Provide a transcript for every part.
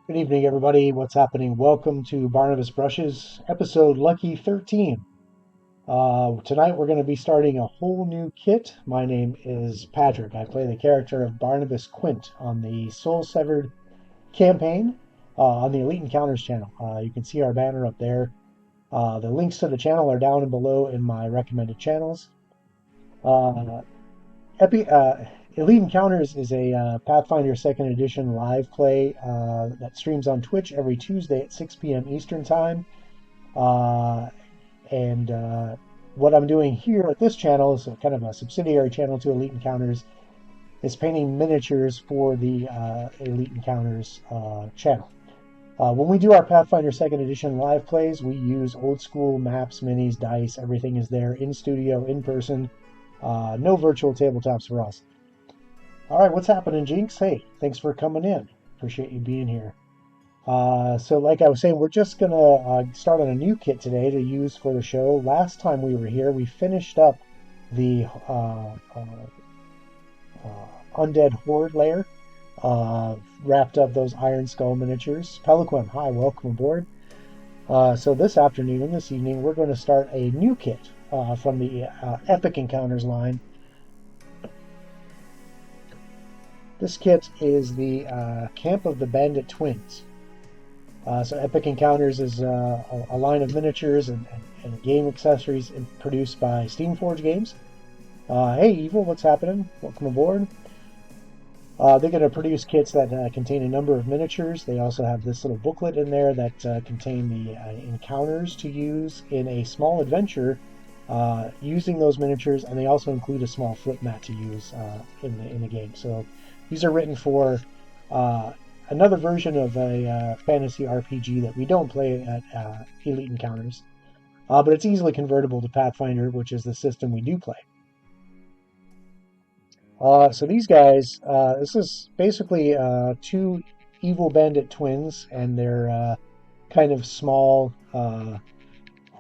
Good evening, everybody. What's happening? Welcome to Barnabas Brushes, episode Lucky 13. Tonight we're going to be starting a whole new kit. My name is Patrick. I play the character of Barnabas Quint on the Soul Severed campaign on the Elite Encounters channel. You can see our banner up there. The links to the channel are down and below in my recommended channels. Uh, Epi, Elite Encounters is a Pathfinder 2nd Edition live play that streams on Twitch every Tuesday at 6 p.m. Eastern Time. Uh, and what I'm doing here at this channel is kind of a subsidiary channel to Elite Encounters. Is painting miniatures for the Elite Encounters channel. When we do our Pathfinder 2nd Edition live plays, we use old school maps, minis, dice. Everything is there in studio, in person. No virtual tabletops for us. All right, what's happening, Jinx? Hey, thanks for coming in. Appreciate you being here. So like I was saying, we're just going to start on a new kit today to use for the show. Last time we were here, we finished up the Undead Horde layer, wrapped up those Iron Skull miniatures. Peliquan, hi, welcome aboard. So this evening, we're going to start a new kit from the Epic Encounters line. This kit is the Camp of the Bandit Twins. So Epic Encounters is a line of miniatures and game accessories produced by Steamforge Games. Hey, Evil, what's happening? Welcome aboard. They're going to produce kits that contain a number of miniatures. They also have this little booklet in there that contain the encounters to use in a small adventure using those miniatures, and they also include a small flip mat to use in the game. So these are written for another version of a fantasy RPG that we don't play at Elite Encounters, but it's easily convertible to Pathfinder, which is the system we do play. So these guys, this is basically two evil bandit twins and their kind of small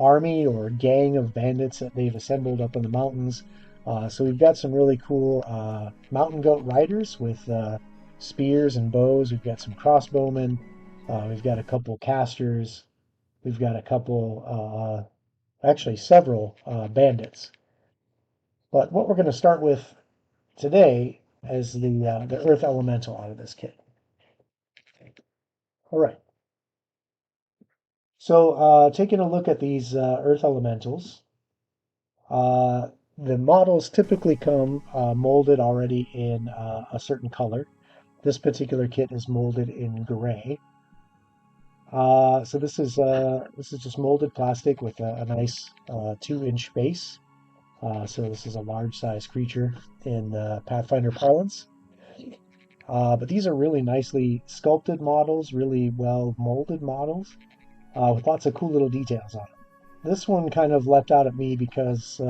army or gang of bandits that they've assembled up in the mountains. So we've got some really cool mountain goat riders with spears and bows. We've got some crossbowmen. We've got a couple casters. We've got a couple, actually several bandits. But what we're going to start with today is the Earth Elemental out of this kit. All right. So taking a look at these Earth Elementals, the models typically come molded already in a certain color. This particular kit is molded in gray. So this is just molded plastic with a nice 2-inch base. So this is a large size creature in Pathfinder parlance. But these are really nicely sculpted models, really well molded models, with lots of cool little details on them. This one kind of leapt out at me because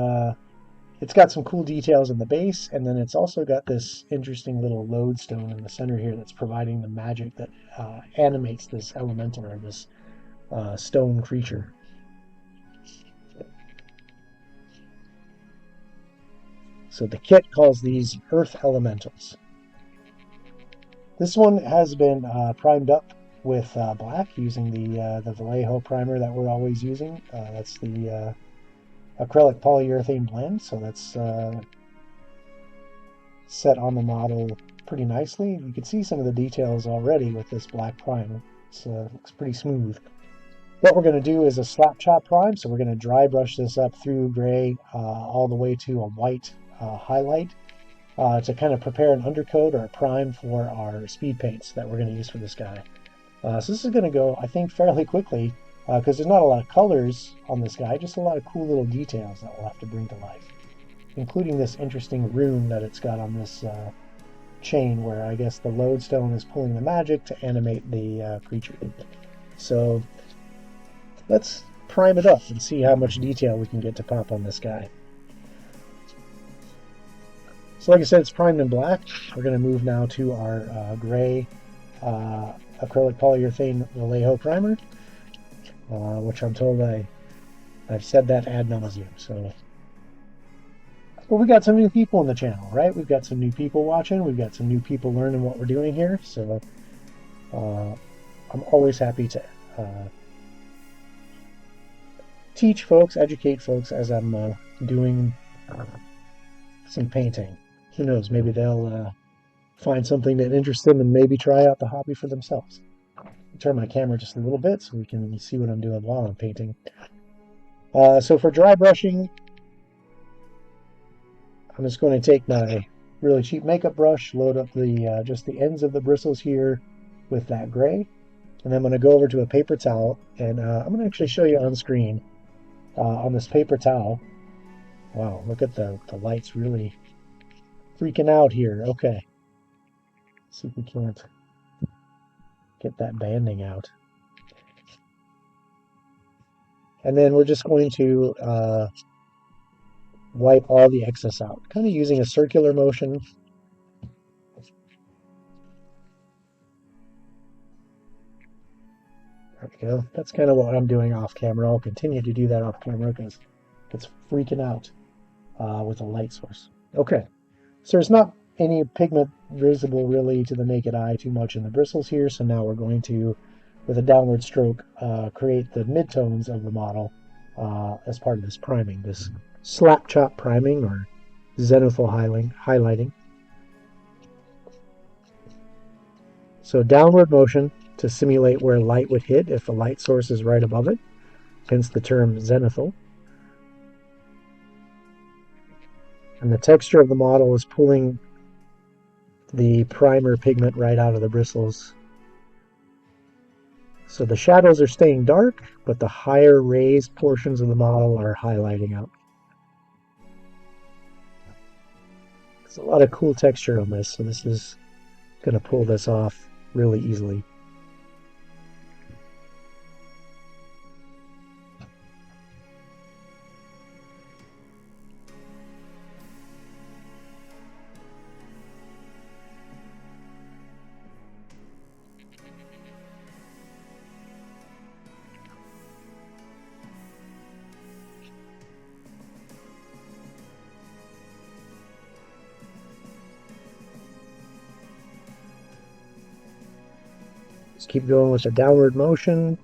it's got some cool details in the base, and then it's also got this interesting little lodestone in the center here that's providing the magic that animates this elemental or this stone creature. So the kit calls these Earth Elementals. This one has been primed up with black using the Vallejo primer that we're always using. That's the acrylic polyurethane blend, so that's set on the model pretty nicely. You can see some of the details already with this black primer. It looks pretty smooth. What we're going to do is a slap chop prime, so we're going to dry brush this up through gray all the way to a white highlight to kind of prepare an undercoat or a prime for our speed paints that we're going to use for this guy. So this is going to go, I think, fairly quickly because there's not a lot of colors on this guy, just a lot of cool little details that we'll have to bring to life, including this interesting rune that it's got on this chain where I guess the lodestone is pulling the magic to animate the creature. So let's prime it up and see how much detail we can get to pop on this guy. So like I said, it's primed in black. We're going to move now to our gray acrylic polyurethane Vallejo primer, which I'm told I've said that ad nauseum. So, well, we got some new people in the channel, right? We've got some new people watching. We've got some new people learning what we're doing here. So I'm always happy to teach folks, educate folks as I'm doing some painting. Who knows, maybe they'll find something that interests them and maybe try out the hobby for themselves. Turn my camera just a little bit so we can see what I'm doing while I'm painting. So for dry brushing, I'm just going to take my really cheap makeup brush, load up the just the ends of the bristles here with that gray, and I'm going to go over to a paper towel, and I'm going to actually show you on screen on this paper towel. Wow, look at the lights really freaking out here. Okay, let's see if we can't get that banding out. And then we're just going to wipe all the excess out, kind of using a circular motion. There we go. That's kind of what I'm doing off camera. I'll continue to do that off camera because it's freaking out with a light source. Okay, so there's not any pigment visible really to the naked eye too much in the bristles here. So now we're going to, with a downward stroke, create the midtones of the model as part of this priming, this slap chop priming or zenithal highlighting. So downward motion to simulate where light would hit if the light source is right above it, hence the term zenithal. And the texture of the model is pulling the primer pigment right out of the bristles. So the shadows are staying dark, but the higher raised portions of the model are highlighting out. There's a lot of cool texture on this, so this is going to pull this off really easily. Just keep going with the downward motion.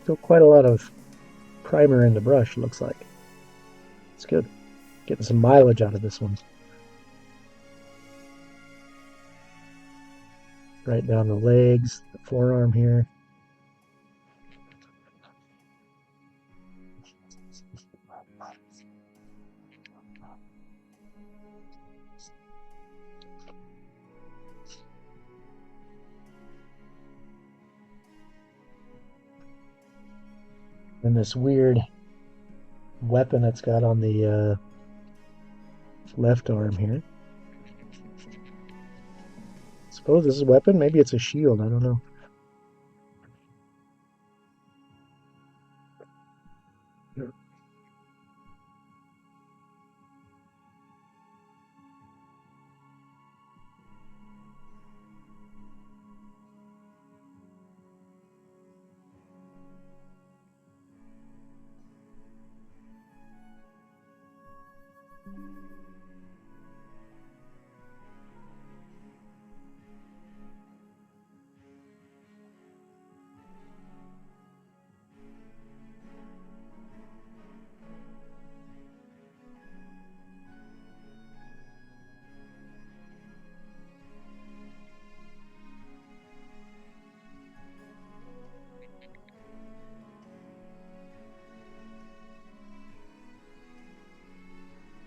Still quite a lot of primer in the brush, looks like. It's good. Getting some mileage out of this one. Right down the legs, the forearm here. And this weird weapon it's got on the left arm here. I suppose this is a weapon. Maybe it's a shield. I don't know.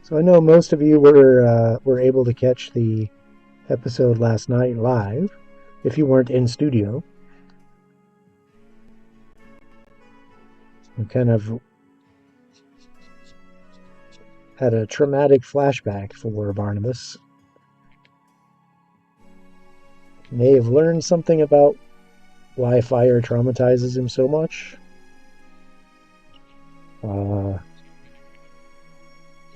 So I know most of you were able to catch the episode last night live, if you weren't in studio. We kind of had a traumatic flashback for Barnabas. May have learned something about why fire traumatizes him so much.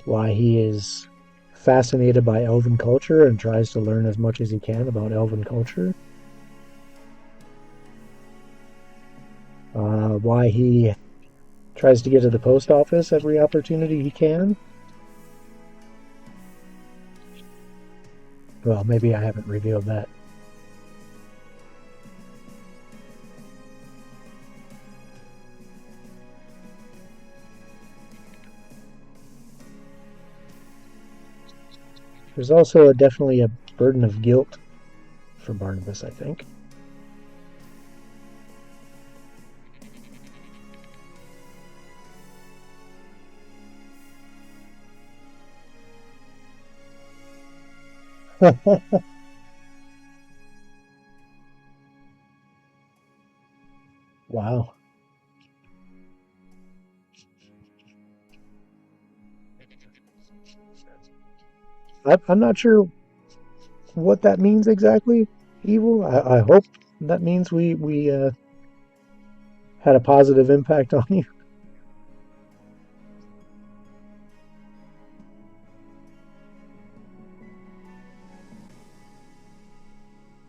Why he is fascinated by elven culture and tries to learn as much as he can about elven culture. Why he tries to get to the post office every opportunity he can. Well, maybe I haven't revealed that. There's also definitely a burden of guilt for Barnabas, I think. Wow. I'm not sure what that means exactly, evil. I hope that means we had a positive impact on you.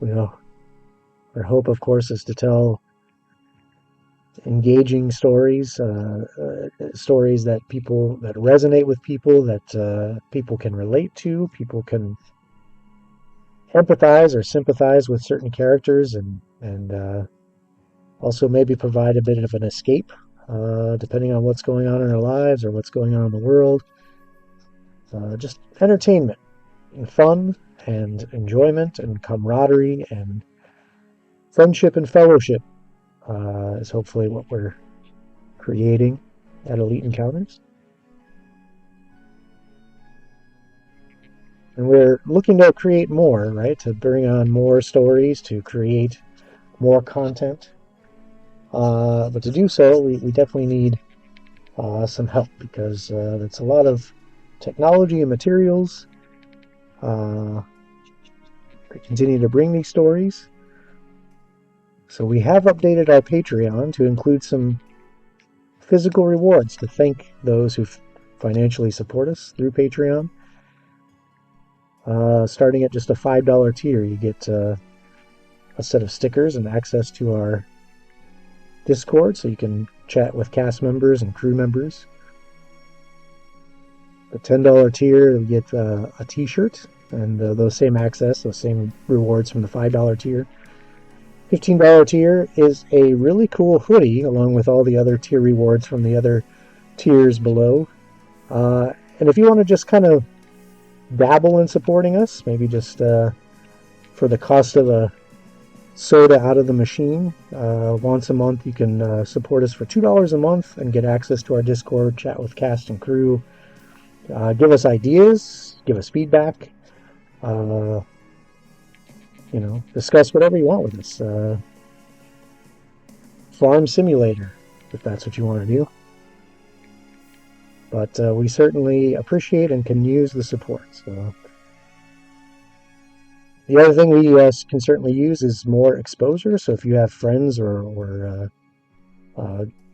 You know, our hope, of course, is to tell engaging stories, stories that resonate with people, that people can relate to, people can empathize or sympathize with certain characters, and also maybe provide a bit of an escape, depending on what's going on in our lives or what's going on in the world. Just entertainment and fun and enjoyment and camaraderie and friendship and fellowship is hopefully what we're creating at Elite Encounters. And we're looking to create more, right? To bring on more stories, to create more content. But to do so, we definitely need some help because it's a lot of technology and materials to continue to bring these stories. So we have updated our Patreon to include some physical rewards to thank those who financially support us through Patreon. Starting at just a $5 tier, you get a set of stickers and access to our Discord, so you can chat with cast members and crew members. The $10 tier, you get a t-shirt and those same rewards from the $5 tier. $15 tier is a really cool hoodie, along with all the other tier rewards from the other tiers below. And if you want to just kind of dabble in supporting us, maybe just for the cost of a soda out of the machine, once a month you can support us for $2 a month and get access to our Discord, chat with cast and crew, give us ideas, give us feedback, discuss whatever you want with us. Farm simulator, if that's what you want to do. But we certainly appreciate and can use the support. So the other thing we can certainly use is more exposure. So if you have friends or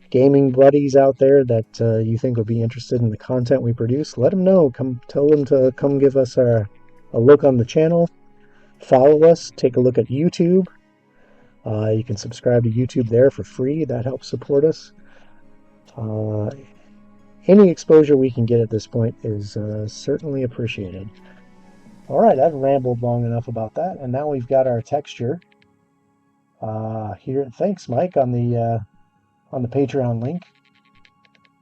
gaming buddies out there that you think would be interested in the content we produce, let them know. Tell them to come give us a look on the channel. Follow us. Take a look at YouTube. You can subscribe to YouTube there for free. That helps support us. Any exposure we can get at this point is certainly appreciated. All right, I've rambled long enough about that, and now we've got our texture here. Thanks, Mike, on the Patreon link.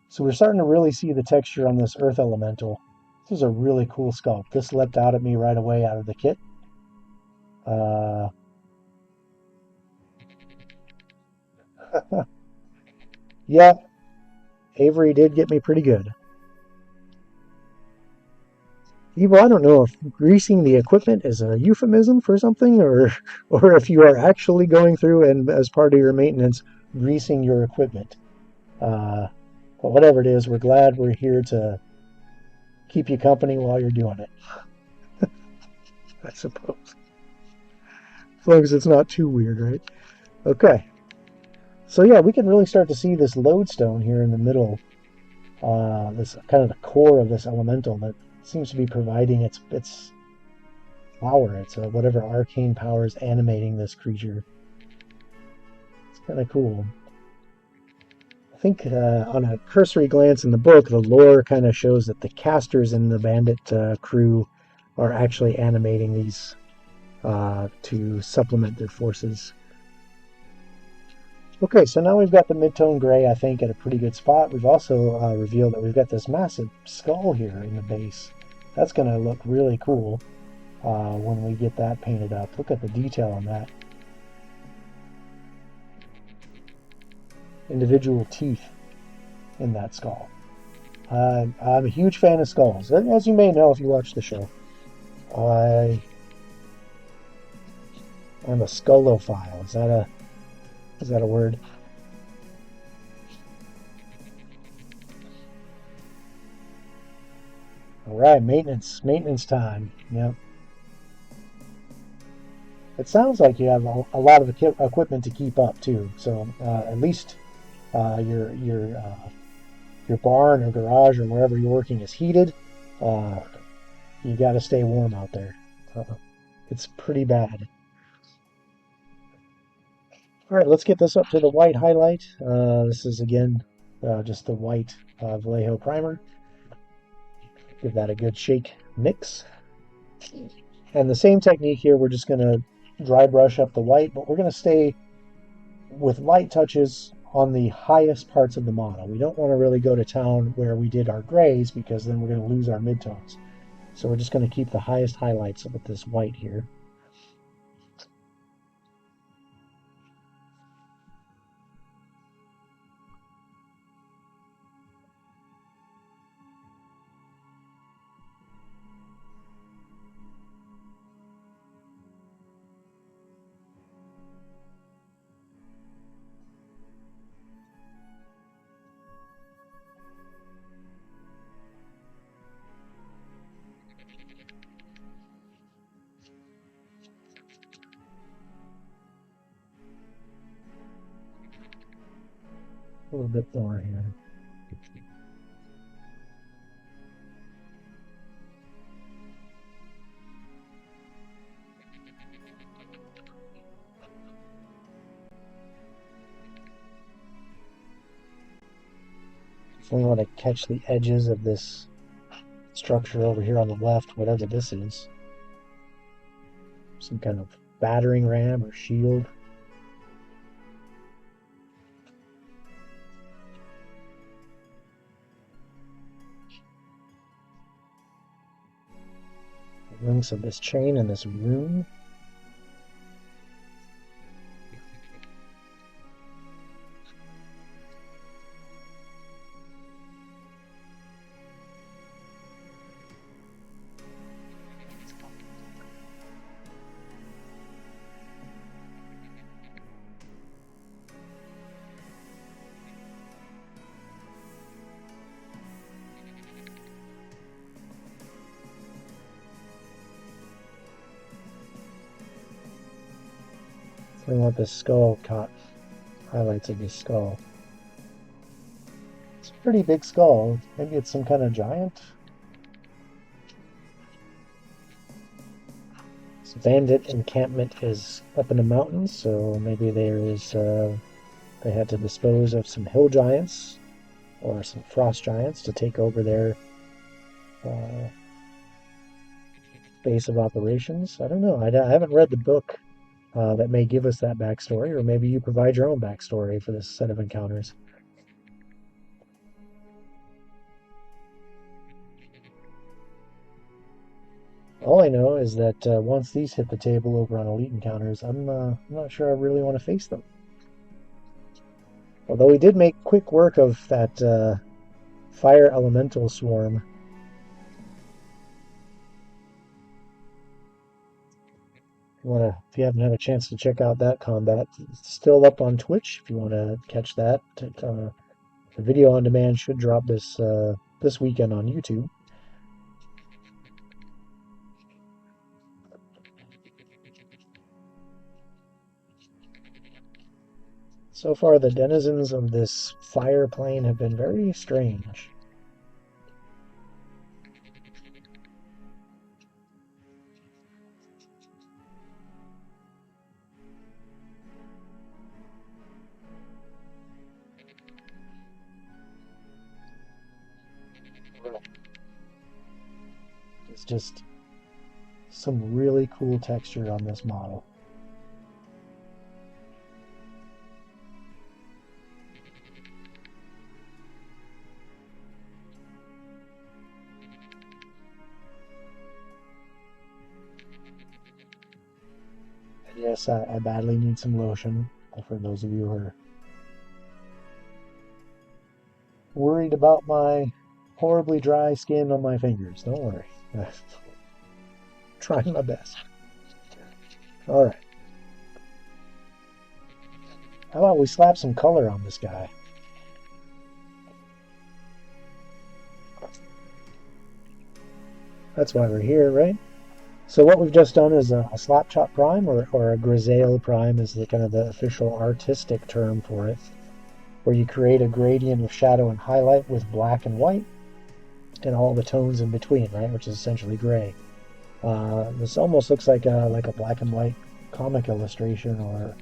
So we're starting to really see the texture on this Earth Elemental. This is a really cool sculpt. This leapt out at me right away out of the kit. Yeah, Avery did get me pretty good. Evil, I don't know if greasing the equipment is a euphemism for something, or if you are actually going through and as part of your maintenance greasing your equipment. But whatever it is, we're glad we're here to keep you company while you're doing it. I suppose. As long as it's not too weird, right? Okay. So yeah, we can really start to see this lodestone here in the middle. This kind of the core of this elemental that seems to be providing its power. It's whatever arcane power is animating this creature. It's kind of cool. think on a cursory glance in the book, the lore kind of shows that the casters in the Bandit crew are actually animating these to supplement their forces. Okay, so now we've got the mid-tone gray, I think, at a pretty good spot. We've also revealed that we've got this massive skull here in the base. That's going to look really cool when we get that painted up. Look at the detail on that. Individual teeth in that skull. I'm a huge fan of skulls, as you may know if you watch the show. I am a skullophile. Is that a word? All right, maintenance time. Yep. It sounds like you have a lot of equipment to keep up too. So at least your barn or garage or wherever you're working is heated. You got to stay warm out there. It's pretty bad. All right, let's get this up to the white highlight. This is again just the white Vallejo primer. Give that a good shake mix. And the same technique here, we're just going to dry brush up the white, but we're going to stay with light touches on the highest parts of the model. We don't want to really go to town where we did our grays because then we're going to lose our midtones. So we're just going to keep the highest highlights with this white here. A little bit more here. We want to catch the edges of this structure over here on the left, whatever this is. Some kind of battering ram or shield. Links of this chain and this rune. We want the skull caught. Highlights of the skull. It's a pretty big skull. Maybe it's some kind of giant. This bandit encampment is up in the mountains, so maybe they had to dispose of some hill giants or some frost giants to take over their base of operations. I don't know. I haven't read the book. That may give us that backstory, or maybe you provide your own backstory for this set of encounters. All I know is that once these hit the table over on Elite Encounters, I'm not sure I really want to face them. Although we did make quick work of that fire elemental swarm. If you haven't had a chance to check out that combat, it's still up on Twitch. If you want to catch that, the video on demand should drop this weekend on YouTube. So far, the denizens of this fire plane have been very strange. is just some really cool texture on this model. And yes, I badly need some lotion for those of you who are worried about my horribly dry skin on my fingers. Don't worry. Trying my best. All right. How about we slap some color on this guy? That's why we're here, right? So what we've just done is a slap chop prime, or a grisaille prime is the kind of the official artistic term for it, where you create a gradient of shadow and highlight with black and white and all the tones in between, right, which is essentially gray. This almost looks like a black and white comic illustration, or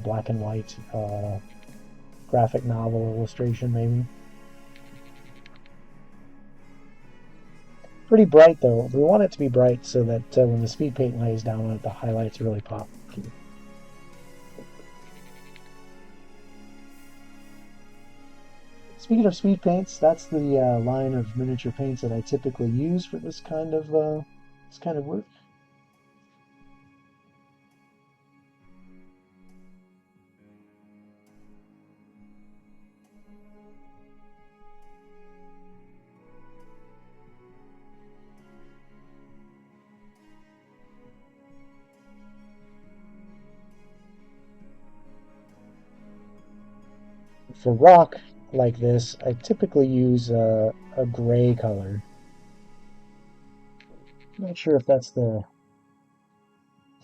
black and white graphic novel illustration, maybe. Pretty bright, though. We want it to be bright so that when the speed paint lays down on it, the highlights really pop. Speaking of speed paints, that's the line of miniature paints that I typically use for this kind of work. For rock like this, I typically use a gray color. I'm not sure if that's the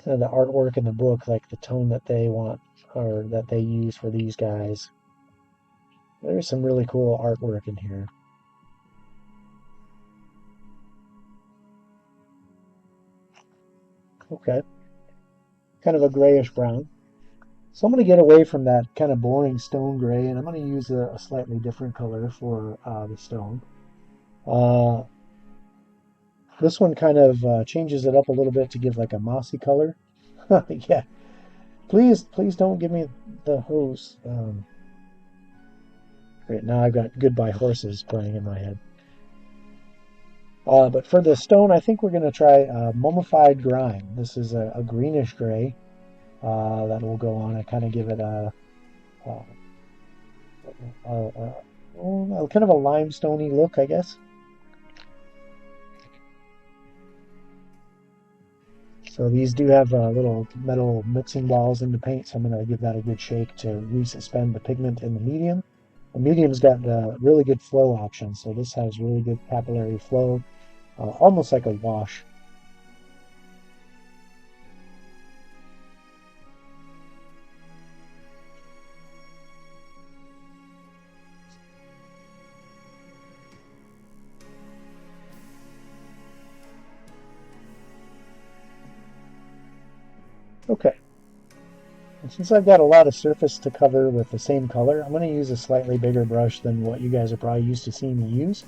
artwork in the book, like the tone that they want or that they use for these guys. There's some really cool artwork in here. Okay. Kind of a grayish brown. So I'm going to get away from that kind of boring stone gray, and I'm going to use a slightly different color for the stone. This one kind of changes it up a little bit to give like a mossy color. Yeah. Please don't give me the hose. Great, now I've got Goodbye Horses playing in my head. But for the stone, I think we're going to try Mummified Grime. This is a greenish gray that will go on and kind of give it a kind of a limestoney look, I guess. So these do have little metal mixing balls in the paint, so I'm going to give that a good shake to resuspend the pigment in the medium. The medium's got really good flow option, so this has really good capillary flow, almost like a wash. Okay. And since I've got a lot of surface to cover with the same color, I'm going to use a slightly bigger brush than what you guys are probably used to seeing me use.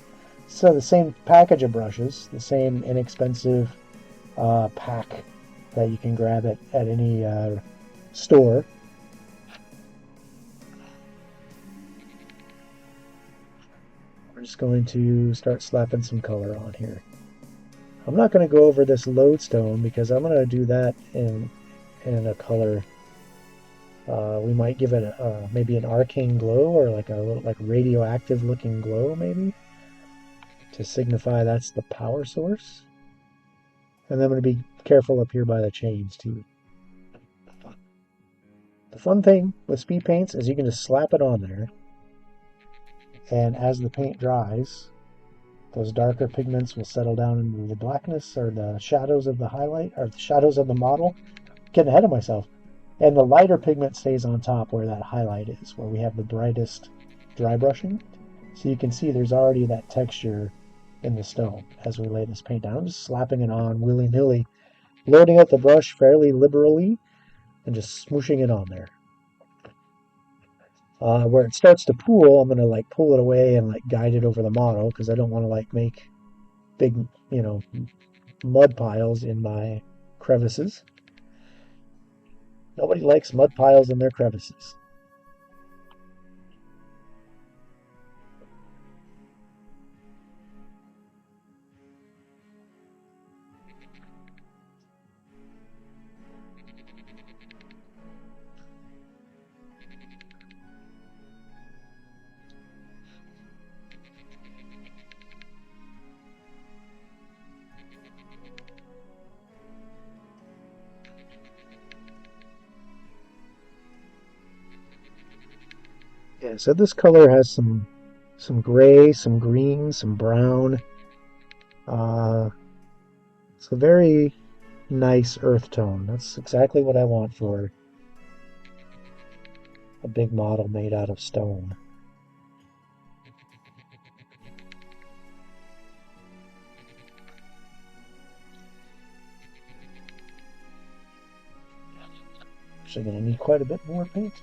So the same package of brushes, the same inexpensive pack that you can grab at any store. We're just going to start slapping some color on here. I'm not going to go over this lodestone because I'm going to do that in a color. We might give it maybe an arcane glow, or like a little like radioactive looking glow, maybe, to signify that's the power source. And then I'm going to be careful up here by the chains too. The fun thing with speed paints is you can just slap it on there, and as the paint dries, those darker pigments will settle down into the blackness or the shadows of the highlight, or the shadows of the model. Getting ahead of myself. And the lighter pigment stays on top where that highlight is, where we have the brightest dry brushing. So you can see there's already that texture in the stone as we lay this paint down. I'm just slapping it on willy-nilly, loading up the brush fairly liberally, and just smooshing it on there. Where it starts to pool, I'm going to like pull it away and like guide it over the model, because I don't want to like make big, mud piles in my crevices. Nobody likes mud piles in their crevices. Yeah, so this color has some gray, some green, some brown. Uh, it's a very nice earth tone. That's exactly what I want for a big model made out of stone. Actually going to need quite a bit more paint.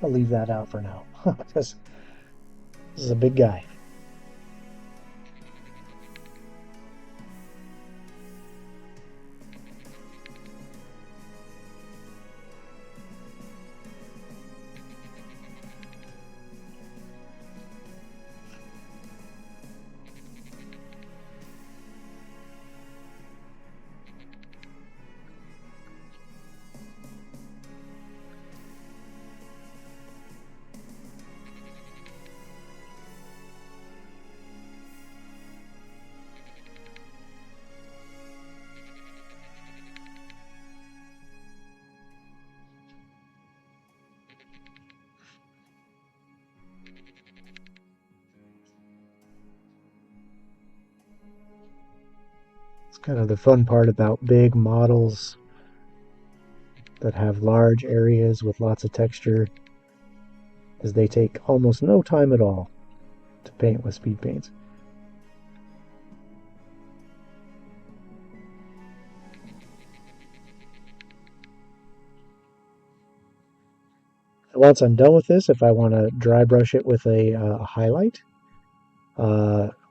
I'll leave that out for now because this is a big guy. It's kind of the fun part about big models that have large areas with lots of texture is they take almost no time at all to paint with speed paints. Once I'm done with this, if I want to dry brush it with a highlight,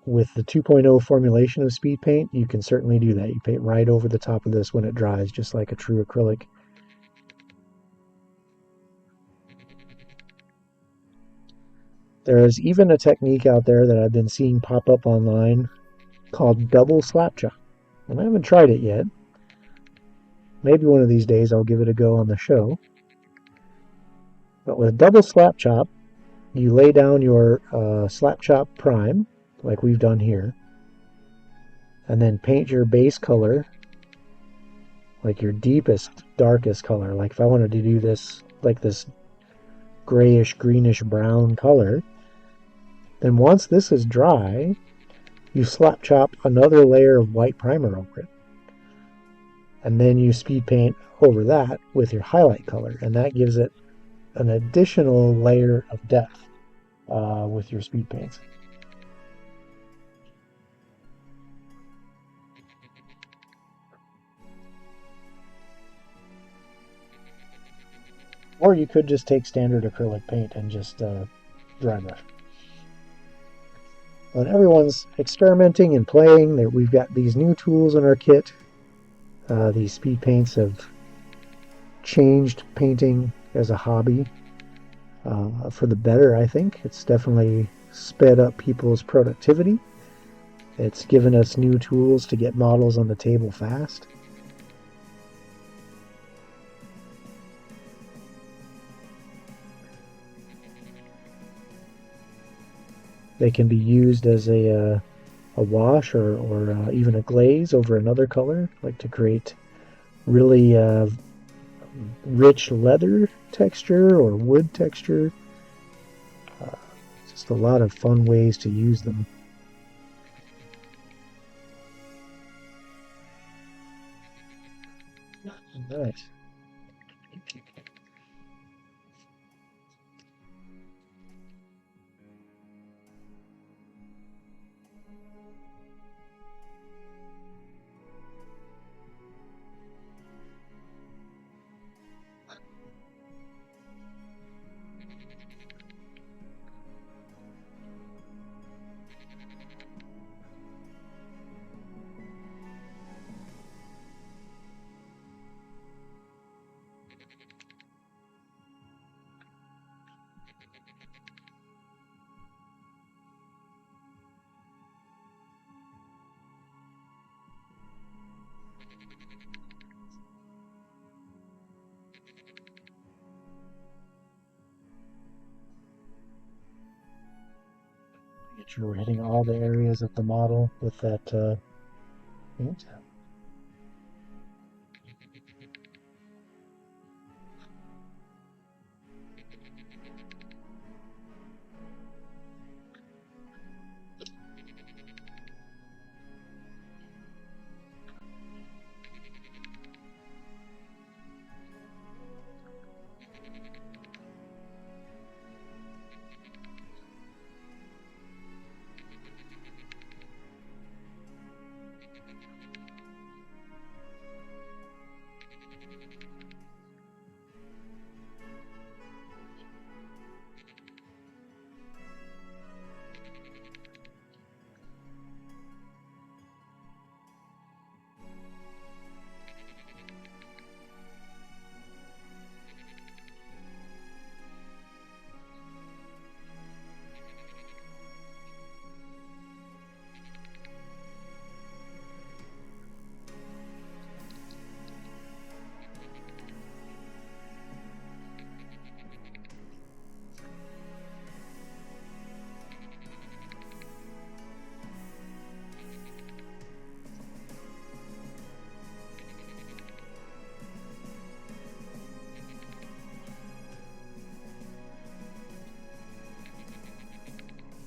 with the 2.0 formulation of speed paint, you can certainly do that. You paint right over the top of this when it dries, just like a true acrylic. There is even a technique out there that I've been seeing pop up online called double slap chop. And I haven't tried it yet. Maybe one of these days I'll give it a go on the show. But with double slap chop, you lay down your slap chop prime, like we've done here, and then paint your base color, like your deepest, darkest color. Like if I wanted to do this, like this grayish, greenish, brown color, then once this is dry, you slap chop another layer of white primer over it. And then you speed paint over that with your highlight color, and that gives it an additional layer of depth with your speed paints. Or you could just take standard acrylic paint and just dry brush. When everyone's experimenting and playing, we've got these new tools in our kit. These speed paints have changed painting as a hobby for the better, I think. It's definitely sped up people's productivity. It's given us new tools to get models on the table fast. They can be used as a wash or even a glaze over another color, like to create really rich leather texture or wood texture. Just a lot of fun ways to use them. Nice. Make sure we're hitting all the areas of the model with that paint.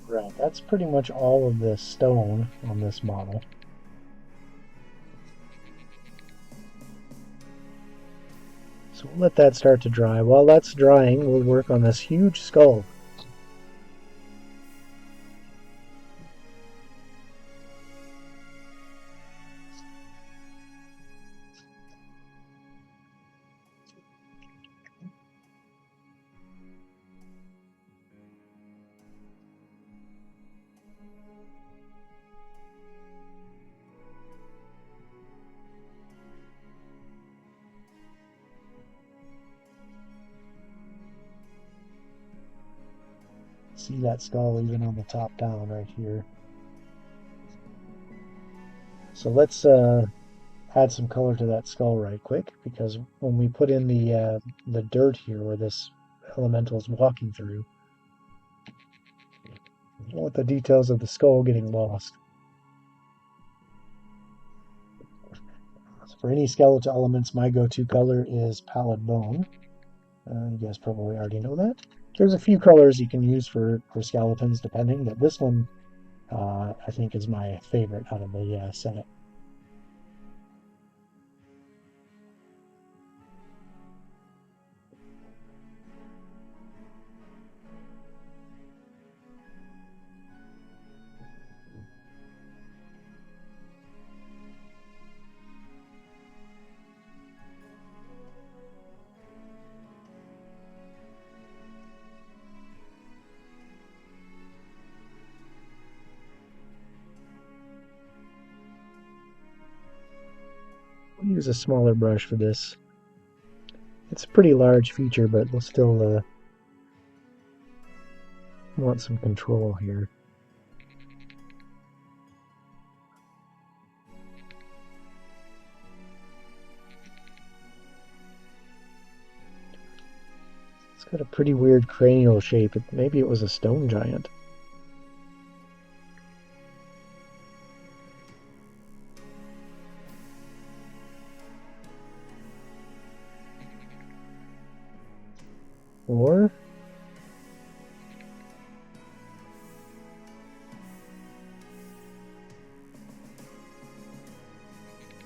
Right, that's pretty much all of the stone on this model. So we'll let that start to dry. While that's drying, we'll work on this huge skull. See that skull even on the top down right here. So let's add some color to that skull right quick, because when we put in the dirt here where this elemental is walking through, I don't want the details of the skull getting lost. So for any skeletal elements, my go-to color is pallid bone. You guys probably already know that. There's a few colors you can use for skeletons depending, but this one I think is my favorite out of the set. We'll use a smaller brush for this. It's a pretty large feature, but we'll still want some control here. It's got a pretty weird cranial shape. Maybe it was a stone giant. Or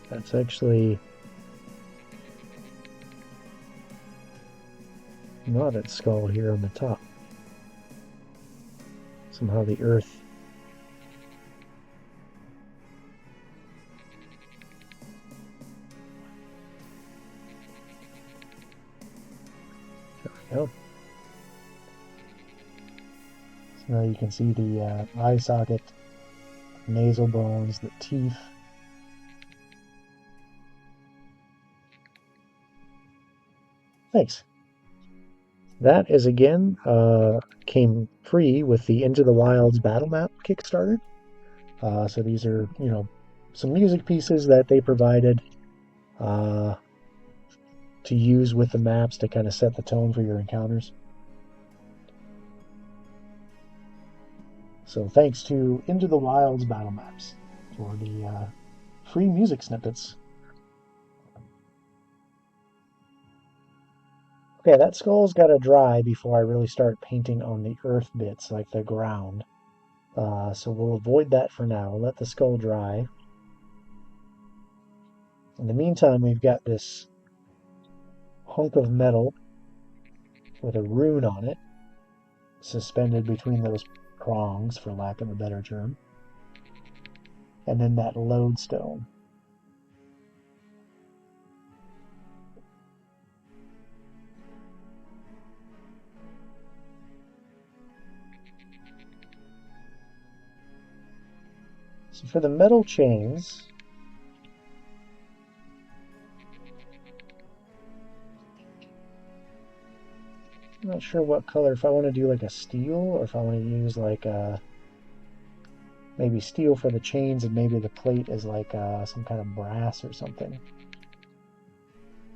that's actually not its skull here on the top. Somehow the earth. There we go. So now you can see the eye socket, nasal bones, the teeth. Thanks. That is again came free with the Into the Wilds Battle Map Kickstarter. So these are, some music pieces that they provided. to use with the maps to kind of set the tone for your encounters. So thanks to Into the Wilds battle maps for the free music snippets. Okay, that skull's got to dry before I really start painting on the earth bits, like the ground. So we'll avoid that for now. We'll let the skull dry. In the meantime, we've got this hunk of metal with a rune on it, suspended between those prongs, for lack of a better term. And then that lodestone. So for the metal chains, I'm not sure what color, if I want to do like a steel or if I want to use like maybe steel for the chains and maybe the plate is like some kind of brass or something.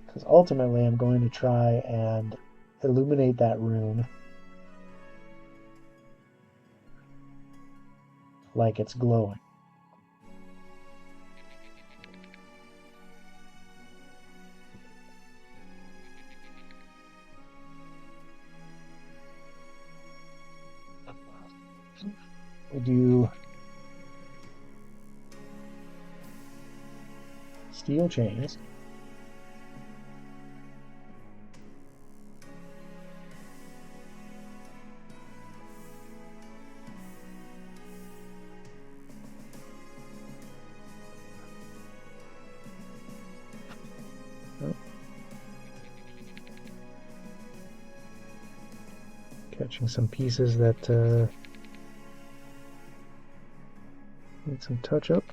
Because ultimately I'm going to try and illuminate that rune like it's glowing. We do steel chains. Catching some pieces that need some touch up.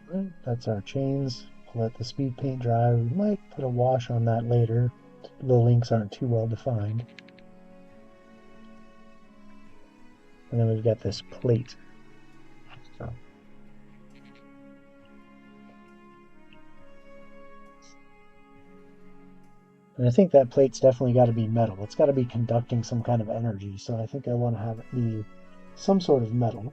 Right, that's our chains. Let the speed paint dry. We might put a wash on that later. The links aren't too well defined. And then we've got this plate. So. And I think that plate's definitely got to be metal. It's got to be conducting some kind of energy. So I think I want to have it be some sort of metal.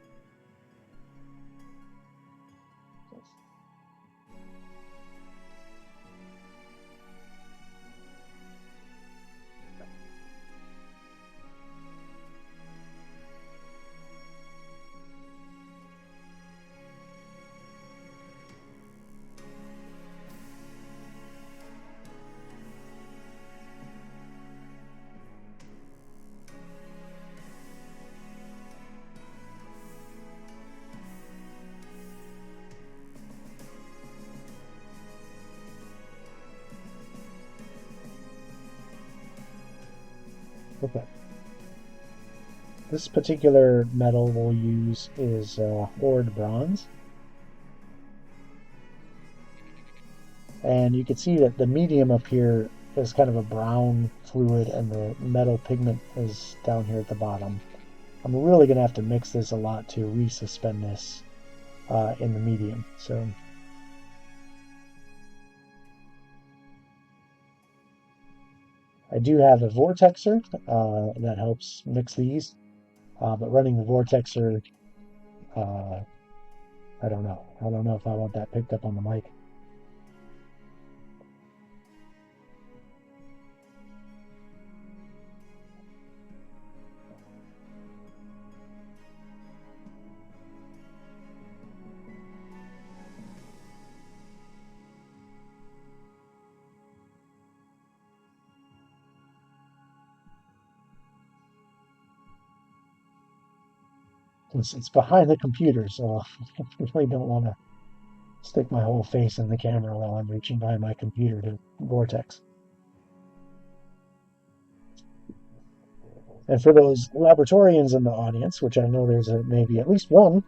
Okay. This particular metal we'll use is Horde Bronze. And you can see that the medium up here is kind of a brown fluid, and the metal pigment is down here at the bottom. I'm really going to have to mix this a lot to resuspend this in the medium. So I do have a vortexer that helps mix these, but running the vortexer, I don't know. I don't know if I want that picked up on the mic. It's behind the computer, so I really don't want to stick my whole face in the camera while I'm reaching behind my computer to vortex. And for those laboratorians in the audience, which I know there's maybe at least one,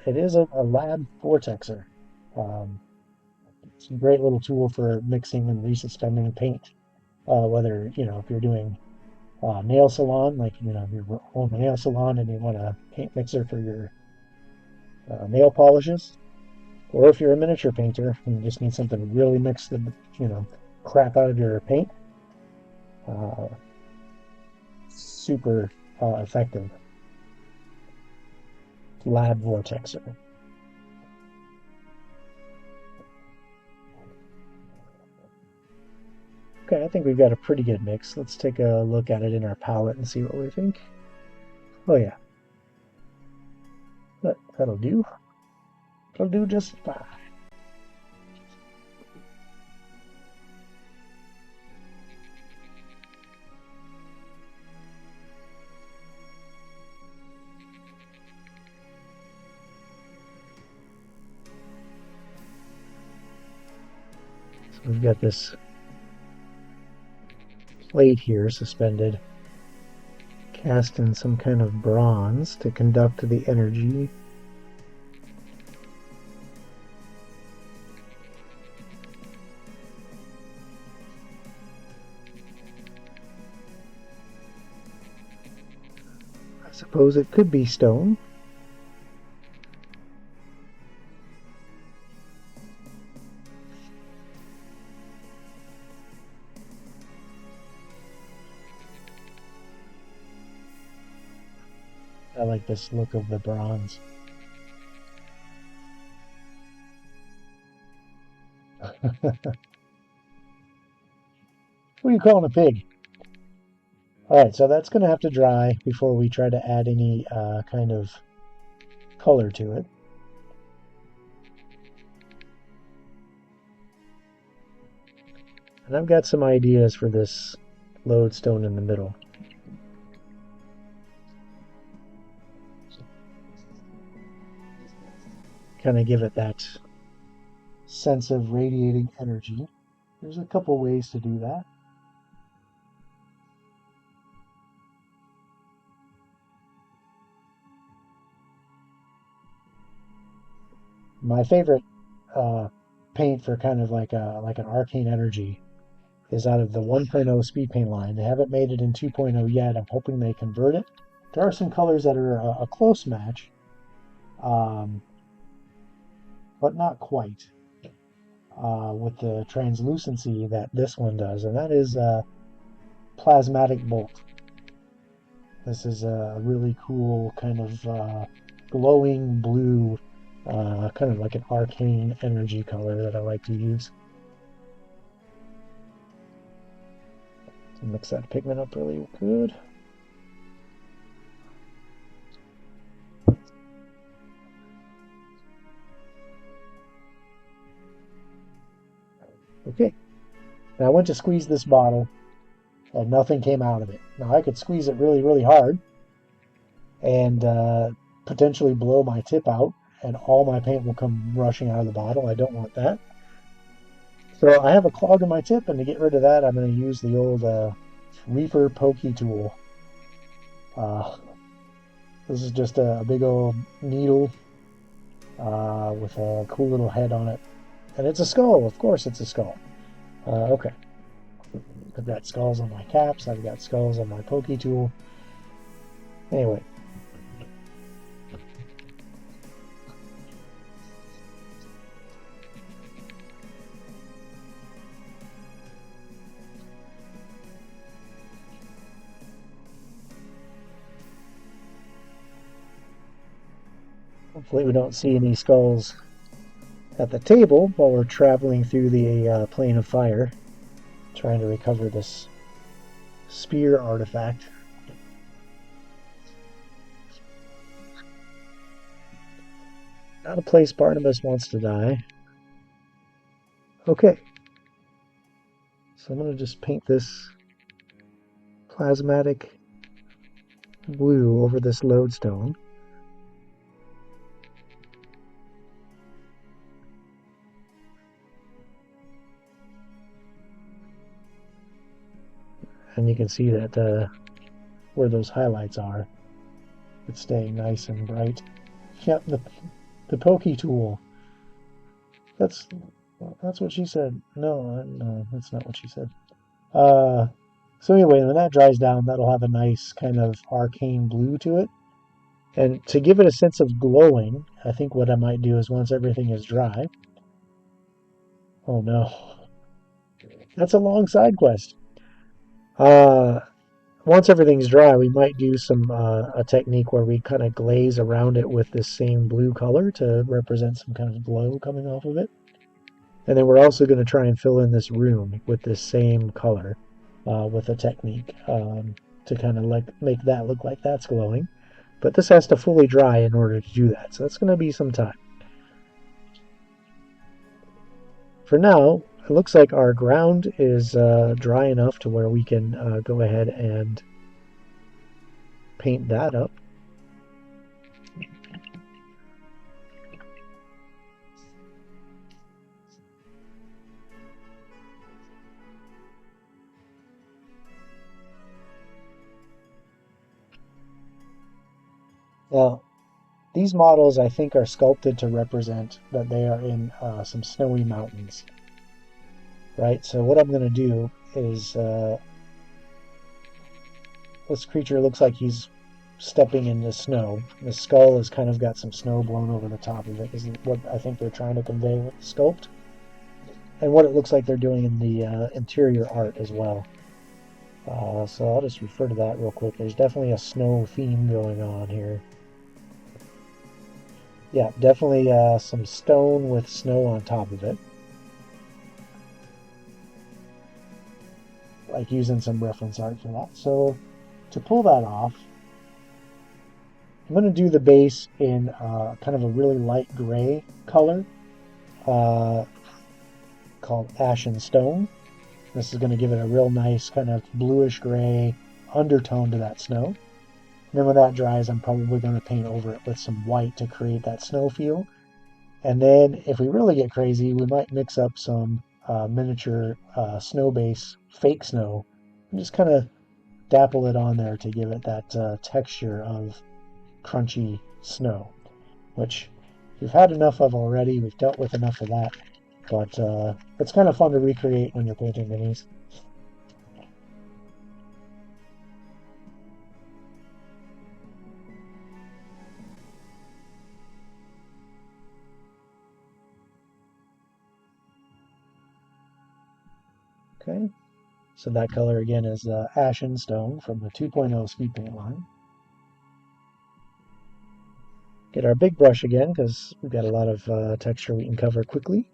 it is a lab vortexer. It's a great little tool for mixing and resuspending paint. Whether, if you're doing nail salon, like, if you own a nail salon and you want a paint mixer for your nail polishes, or if you're a miniature painter and you just need something to really mix the, crap out of your paint, super effective lab vortexer. Okay, I think we've got a pretty good mix. Let's take a look at it in our palette and see what we think. Oh yeah, that'll do. It'll do just fine. So we've got this plate here suspended, cast in some kind of bronze to conduct the energy. I suppose it could be stone. I like this look of the bronze. What are you calling a pig? Alright, so that's going to have to dry before we try to add any kind of color to it. And I've got some ideas for this lodestone in the middle. Kind of give it that sense of radiating energy. There's a couple ways to do that. My favorite paint for kind of like an arcane energy is out of the 1.0 speed paint line. They haven't made it in 2.0 yet. I'm hoping they convert it. There are some colors that are a close match, but not quite, with the translucency that this one does, and that is plasmatic bolt. This is a really cool kind of glowing blue, kind of like an arcane energy color that I like to use. So mix that pigment up really good. Okay, now I went to squeeze this bottle and nothing came out of it. Now I could squeeze it really, really hard and potentially blow my tip out and all my paint will come rushing out of the bottle. I don't want that. So I have a clog in my tip, and to get rid of that, I'm going to use the old Reaper Pokey tool. This is just a big old needle with a cool little head on it. And it's a skull. Of course it's a skull. Okay. I've got skulls on my caps. I've got skulls on my pokey tool. Anyway. Hopefully we don't see any skulls at the table while we're traveling through the plane of fire, trying to recover this spear artifact. Not a place Barnabas wants to die. Okay. So I'm going to just paint this plasmatic blue over this lodestone. And you can see that where those highlights are, it's staying nice and bright. Yep, the pokey tool. That's what she said. No, that's not what she said. So anyway, when that dries down, that'll have a nice kind of arcane blue to it. And to give it a sense of glowing, I think what I might do is once everything is dry. Oh no. That's a long side quest. Once everything's dry, we might do a technique where we kind of glaze around it with this same blue color to represent some kind of glow coming off of it. And then we're also going to try and fill in this room with this same color with a technique to kind of make that look like that's glowing. But this has to fully dry in order to do that, so that's going to be some time. For now, it looks like our ground is dry enough to where we can go ahead and paint that up. Now, these models I think are sculpted to represent that they are in some snowy mountains. Right, so what I'm going to do is this creature looks like he's stepping in the snow. The skull has kind of got some snow blown over the top of it, is what I think they're trying to convey with the sculpt. And what it looks like they're doing in the interior art as well. So I'll just refer to that real quick. There's definitely a snow theme going on here. Yeah, definitely some stone with snow on top of it. Like using some reference art for that. So to pull that off, I'm going to do the base in kind of a really light gray color called Ashen Stone. This is going to give it a real nice kind of bluish gray undertone to that snow. And then when that dries, I'm probably going to paint over it with some white to create that snow feel. And then if we really get crazy, we might mix up some miniature snow base, fake snow, and just kind of dapple it on there to give it that texture of crunchy snow, which we've had enough of already. We've dealt with enough of that, but it's kind of fun to recreate when you're painting minis. Okay, so that color again is Ashen Stone from the 2.0 speed paint line. Get our big brush again because we've got a lot of texture we can cover quickly.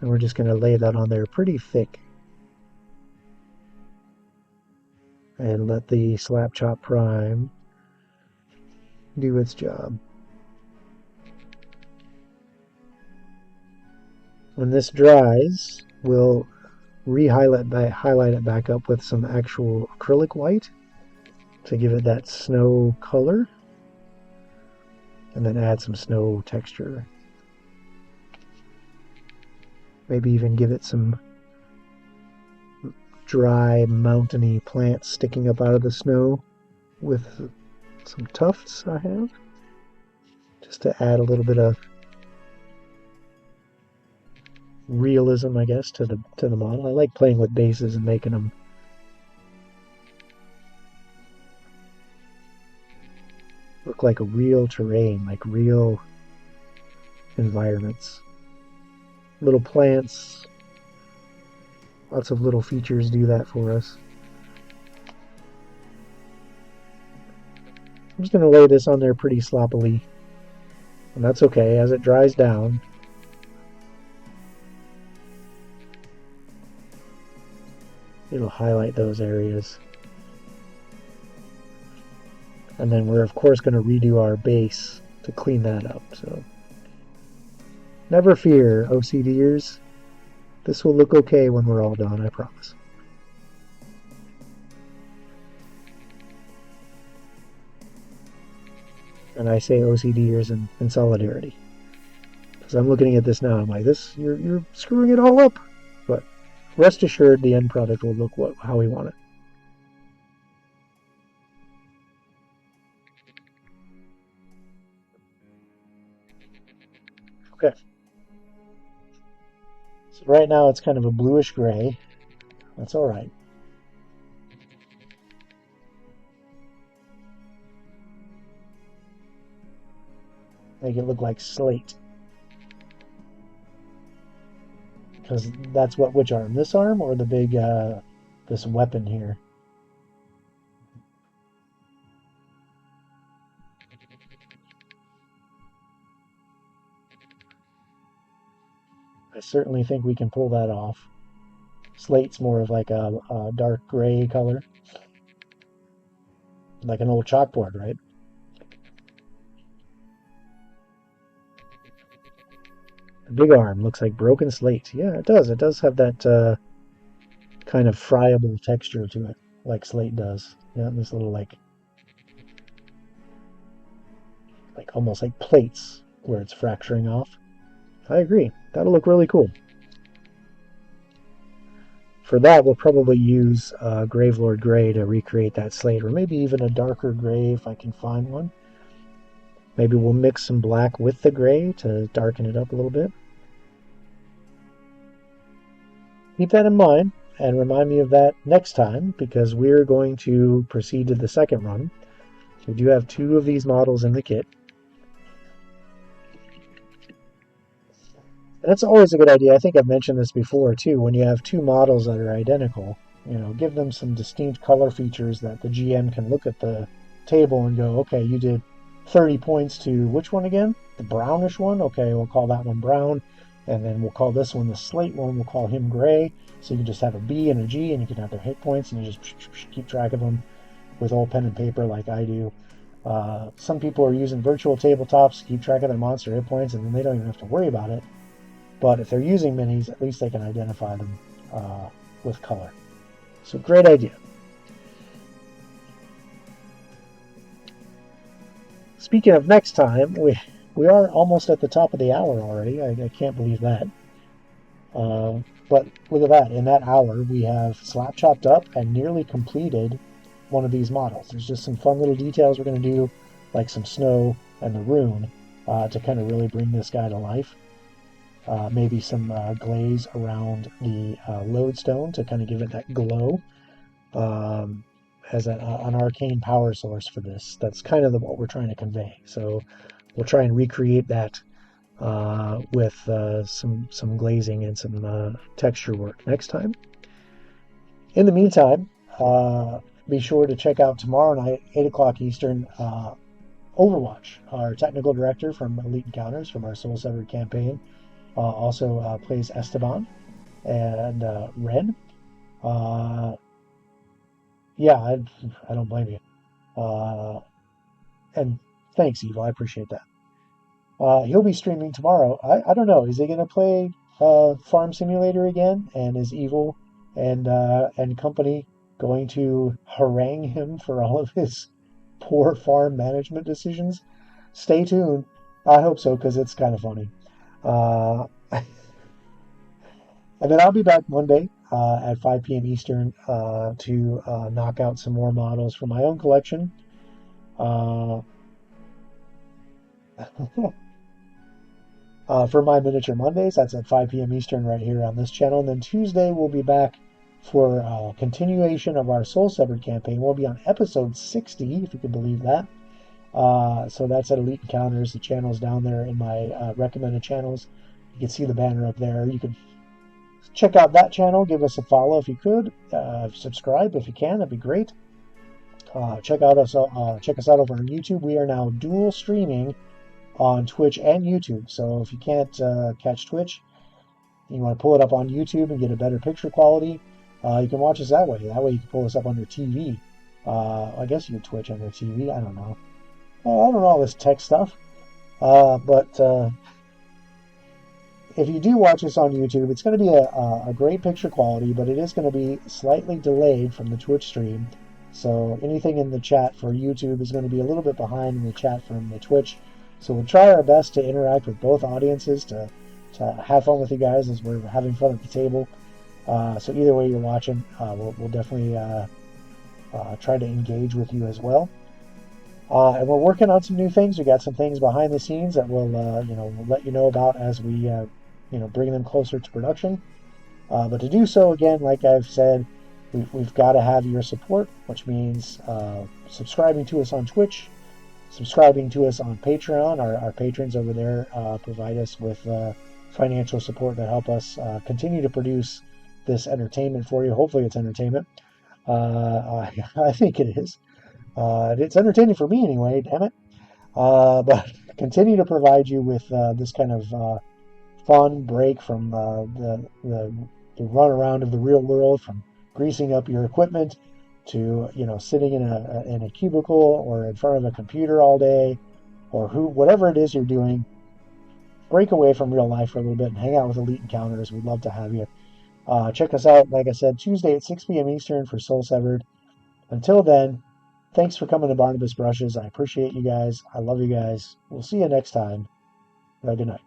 And we're just going to lay that on there pretty thick. And let the Slap Chop Prime do its job. When this dries, we'll highlight it back up with some actual acrylic white to give it that snow color, and then add some snow texture. Maybe even give it some dry, mountainy plants sticking up out of the snow with some tufts I have just to add a little bit of realism, I guess, to the model. I like playing with bases and making them look like a real terrain, like real environments. Little plants, lots of little features do that for us. I'm just going to lay this on there pretty sloppily, and that's okay. As it dries down, it'll highlight those areas. And then we're of course going to redo our base to clean that up. So never fear, OCDers. This will look okay when we're all done, I promise. And I say OCDers in solidarity. Because I'm looking at this now, I'm like, you're screwing it all up. But rest assured, the end product will look how we want it. Okay. So right now it's kind of a bluish gray. That's all right. Make it look like slate. Because that's which arm? This arm or the big, this weapon here? I certainly think we can pull that off. Slate's more of like a dark gray color. Like an old chalkboard, right? The big arm looks like broken slate. Yeah, it does. It does have that kind of friable texture to it, like slate does. Yeah, this little like almost like plates where it's fracturing off. I agree. That'll look really cool. For that, we'll probably use Gravelord Gray to recreate that slate, or maybe even a darker gray if I can find one. Maybe we'll mix some black with the gray to darken it up a little bit. Keep that in mind and remind me of that next time, because we're going to proceed to the second run. We do have 2 of these models in the kit. That's always a good idea. I think I've mentioned this before too. When you have 2 models that are identical, give them some distinct color features that the GM can look at the table and go, okay, you did 30 points to which one again? The brownish one? Okay, we'll call that one brown. And then we'll call this one the slate one. We'll call him gray. So you can just have a B and a G, and you can have their hit points, and you just keep track of them with old pen and paper like I do. Some people are using virtual tabletops to keep track of their monster hit points, and then they don't even have to worry about it. But if they're using minis, at least they can identify them with color. So great idea. Speaking of next time, we are almost at the top of the hour already. I can't believe that. But look at that. In that hour, we have slap chopped up and nearly completed one of these models. There's just some fun little details we're going to do, like some snow and the rune, to kind of really bring this guy to life. Maybe some glaze around the lodestone to kind of give it that glow as an arcane power source for this. That's kind of what we're trying to convey. So we'll try and recreate that with some glazing and some texture work next time. In the meantime, be sure to check out tomorrow night, 8 o'clock Eastern, Overwatch. Our technical director from Elite Encounters from our Soul Severed campaign also plays Esteban and Ren. Yeah, I don't blame you. And thanks, Evil. I appreciate that. He'll be streaming tomorrow. I don't know. Is he going to play Farm Simulator again? And is Evil and company going to harangue him for all of his poor farm management decisions? Stay tuned. I hope so, because it's kind of funny. And then I'll be back Monday at 5 p.m. Eastern to knock out some more models for my own collection. For my Miniature Mondays. That's at 5 p.m. Eastern right here on this channel. And then Tuesday we'll be back for a continuation of our Soul Severed campaign. We'll be on episode 60, if you can believe that. So that's at Elite Encounters. The channel's down there in my recommended channels. You can see the banner up there. You can check out that channel. Give us a follow if you could. Subscribe if you can. That'd be great. Check us out over on YouTube. We are now dual streaming on Twitch and YouTube. So if you can't catch Twitch, you want to pull it up on YouTube and get a better picture quality, you can watch us that way. That way you can pull us up on your TV. I guess you can Twitch on your TV. I don't know. I don't know all this tech stuff. But if you do watch us on YouTube, it's going to be a great picture quality, but it is going to be slightly delayed from the Twitch stream. So anything in the chat for YouTube is going to be a little bit behind in the chat from the Twitch. So we'll try our best to interact with both audiences to have fun with you guys as we're having fun at the table. So either way you're watching, we'll definitely try to engage with you as well. And we're working on some new things. We got some things behind the scenes that we'll let you know about as we bring them closer to production. But to do so, again, like I've said, we've got to have your support, which means subscribing to us on Twitch, subscribing to us on Patreon. Our patrons over there provide us with financial support that help us continue to produce this entertainment for you. Hopefully it's entertainment. I think it is. It's entertaining for me anyway, damn it. But continue to provide you with this kind of fun break from the run around of the real world, from greasing up your equipment to sitting in a cubicle or in front of a computer all day, or whatever it is you're doing. Break away from real life for a little bit and hang out with Elite Encounters. We'd love to have you. Check us out, like I said, Tuesday at 6 p.m. Eastern for Soul Severed. Until then, thanks for coming to Barnabas Brushes. I appreciate you guys. I love you guys. We'll see you next time. Good night.